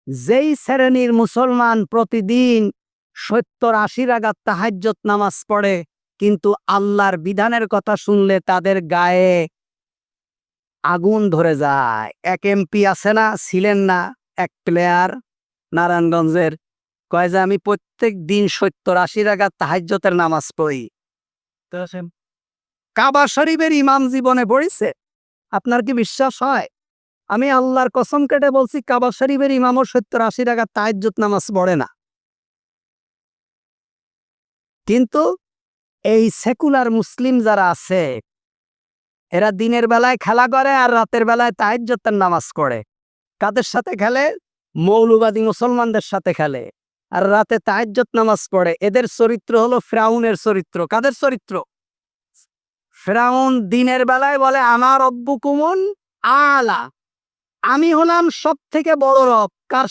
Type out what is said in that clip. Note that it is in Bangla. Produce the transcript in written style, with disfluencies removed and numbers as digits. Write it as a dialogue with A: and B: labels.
A: যেই শ্রেণীর মুসলমান প্রতিদিন 70-80 রাকাত তাহাজ্জুদ নামাজ পড়ে, কিন্তু আল্লাহর বিধানের কথা শুনলে তাদের গায়ে আগুন ধরে যায়। এক এমপি আছে না, ছিলেন না এক প্লেয়ার নারায়ণগঞ্জের, কয় যে আমি প্রত্যেক দিন 70-80 রাকাত তাহাজ্জুদের নামাজ পড়ি। কাবা শরীফের ইমাম জীবনে পড়েছে? আপনার কি বিশ্বাস হয়? আমি আল্লাহর কসম কেটে বলছি, কাবা শরীফের ইমামও 70-80 রাকাত তাহাজ্জুদ নামাজ পড়ে না। কিন্তু এই সেকুলার মুসলিম যারা আছে, এরা দিনের বেলায় খেলা করে আর রাতের বেলায় তাহাজ্জুদের নামাজ পড়ে। কাদের সাথে খেলে? মৌলবাদী মুসলমানদের সাথে খেলে, আর রাতে তাহাজ্জুদ নামাজ পড়ে। এদের চরিত্র হলো ফিরআউনের চরিত্র। কাদের চরিত্র? ফিরআউন দিনের বেলায় বলে আমার রব্বুকুমুল আলা, আমি হলাম সব থেকে বড় রব। কার